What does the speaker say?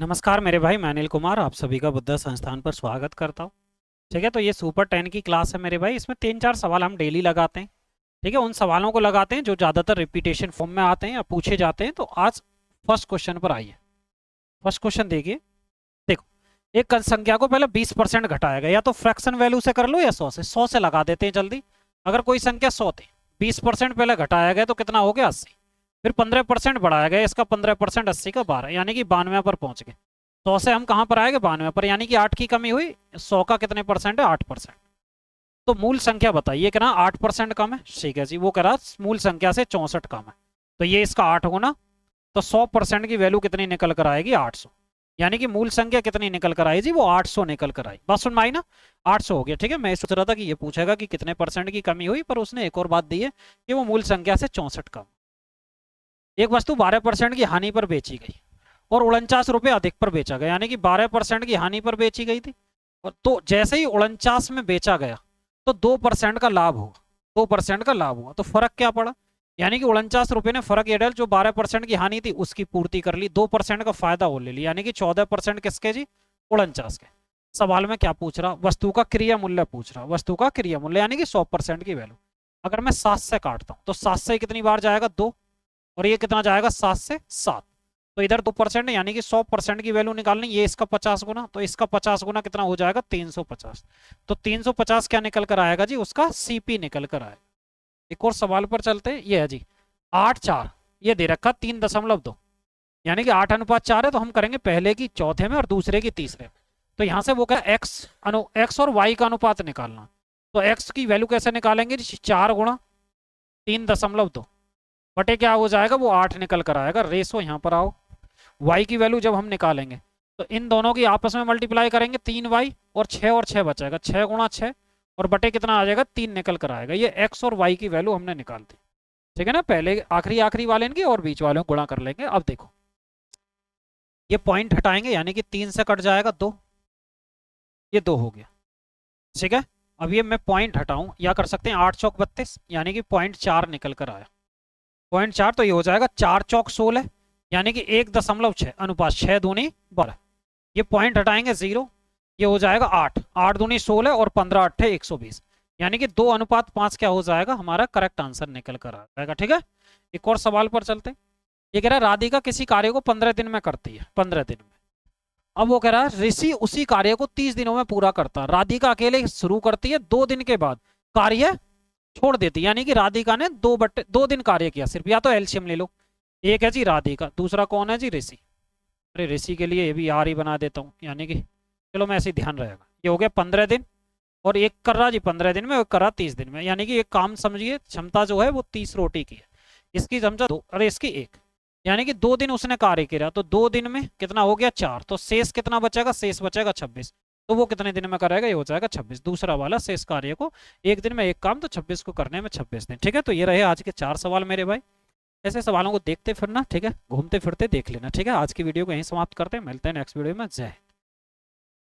नमस्कार मेरे भाई, मैं अनिल कुमार आप सभी का बुद्धा संस्थान पर स्वागत करता हूँ। ठीक है, तो ये सुपर 10 की क्लास है मेरे भाई। इसमें 3-4 सवाल हम डेली लगाते हैं। ठीक है, उन सवालों को लगाते हैं जो ज़्यादातर रिपीटेशन फॉर्म में आते हैं या पूछे जाते हैं। तो आज फर्स्ट क्वेश्चन पर आइए। फर्स्ट क्वेश्चन देखिए। देखो, एक संख्या को पहले 20% घटाया गया, या तो फ्रैक्शन वैल्यू से कर लो या 100 से। 100 से लगा देते हैं जल्दी। अगर कोई संख्या 100 थी, 20% पहले घटाया गया तो कितना हो गया? 80। फिर 15% बढ़ाया गया, इसका 15% 80 का 12, यानी कि 92 पर पहुंच गए। 100 से हम कहाँ पर आएंगे? 92 पर, यानी कि 8 की कमी हुई। 100 का कितने परसेंट है? 8%। तो मूल संख्या बताइए, कितना 8% कम है? ठीक है जी, वो कह रहा मूल संख्या से 64 कम है। तो ये इसका 8 गुना। तो 100% की वैल्यू कितनी निकल कर आएगी? 800। यानी कि मूल संख्या कितनी निकल कर आई जी? वो 800 निकल कर आई। बात सुन में आई ना? 800 हो गया। ठीक है, मैं सोच रहा था कि ये पूछेगा कि कितने परसेंट की कमी हुई, पर उसने एक और बात दी है कि वो मूल संख्या से 64 कम। एक वस्तु 12% की हानि पर बेची गई और 49 रुपये अधिक पर बेचा गया, यानी कि 12% की हानि पर बेची गई थी। और तो जैसे ही 49 में बेचा गया तो 2% का लाभ हुआ। 2% का लाभ हुआ तो फर्क क्या पड़ा? यानी कि 49 रुपये ने फर्क ये डाल, जो 12% की हानि थी उसकी पूर्ति कर ली, 2% का फायदा वो ले लिया, यानी कि 14% किसके जी? 49 के। सवाल में क्या पूछ रहा? वस्तु का क्रिया मूल्य पूछ रहा। वस्तु का क्रिया मूल्य यानी कि 100% की वैल्यू। अगर मैं 7 से काटता हूँ तो 7 से कितनी बार जाएगा? 2। और ये कितना जाएगा? 7 से 7। तो इधर 2% यानी कि 100% की वैल्यू निकालनी। ये इसका 50 गुना, तो इसका 50 गुना कितना हो जाएगा? 350। तो 350 क्या निकल कर आएगा जी? उसका सीपी निकल कर आएगा। एक और सवाल पर चलते हैं। ये है जी 8:4। ये दे रखा 3.2, यानी कि 8:4 है। तो हम करेंगे पहले की चौथे में और दूसरे की तीसरे में। तो यहाँ से वो क्या? एक्स और वाई का अनुपात निकालना। तो एक्स की वैल्यू कैसे निकालेंगे जी? 4 गुणा 3.2 बटे क्या हो जाएगा? वो 8 निकल कर आएगा। रेसो यहाँ पर आओ। वाई की वैल्यू जब हम निकालेंगे तो इन दोनों की आपस में मल्टीप्लाई करेंगे। 3y और 6 बचेगा। 6 गुणा 6 और बटे कितना आ जाएगा? 3 निकल कर आएगा। ये एक्स और वाई की वैल्यू हमने निकाल दी। ठीक है ना? पहले आखिरी आखिरी वाले इनके और बीच वाले को गुणा कर लेंगे। अब देखो, ये पॉइंट हटाएंगे, यानी कि 3 से कट जाएगा 2। ये 2 हो गया। ठीक है, अब ये मैं पॉइंट हटाऊं या कर सकते हैं 8 चौक 32, यानी कि 0.4 निकल कर आया। 0.4, तो ये हो जाएगा 4 चौक 16, यानी कि 1.6 अनुपात 6 दूनी 12। ये पॉइंट हटाएंगे 0, ये हो जाएगा 8। 8 दूनी 16 और 15 अट्ठे 120, यानी कि 2:5 क्या हो जाएगा? हमारा करेक्ट आंसर निकल कर आ जाएगा। ठीक है, एक और सवाल पर चलते हैं। ये कह रहा है राधिका किसी कार्य को 15 दिन में करती है। 15 दिन में। अब वो कह रहा है ऋषि उसी कार्य को 30 दिनों में पूरा करता है। राधिका अकेले शुरू करती है, 2 दिन के बाद कार्य छोड़ देती, यानी कि राधिका ने 2 दिन कार्य किया सिर्फ। या तो एलसीएम ले लो। एक है जी राधिका, दूसरा कौन है जी? ऋषि। अरे ऋषि के लिए ये भी आर ही बना देता हूँ, यानी कि चलो मैं ऐसे ही ध्यान रहेगा। ये हो गया 15 दिन और एक कर रहा जी 15 दिन में, एक कर रहा 30 दिन में, यानी कि एक काम समझिए, क्षमता जो है वो 30 रोटी की है। इसकी क्षमता 2, अरे इसकी 1, यानी कि 2 दिन उसने कार्य किया। तो 2 दिन में कितना हो गया? 4। तो शेष कितना बचेगा? शेष बचेगा 26। तो वो कितने दिन में करेगा? ये हो जाएगा 26। दूसरा वाला शेष कार्य को एक दिन में एक काम, तो 26 को करने में 26 दिन। ठीक है, तो ये रहे आज के 4 सवाल मेरे भाई। ऐसे सवालों को देखते फिरना, ठीक है, घूमते फिरते देख लेना। ठीक है, आज की वीडियो को यहीं समाप्त करते हैं, मिलते हैं नेक्स्ट वीडियो में। जय हिंद।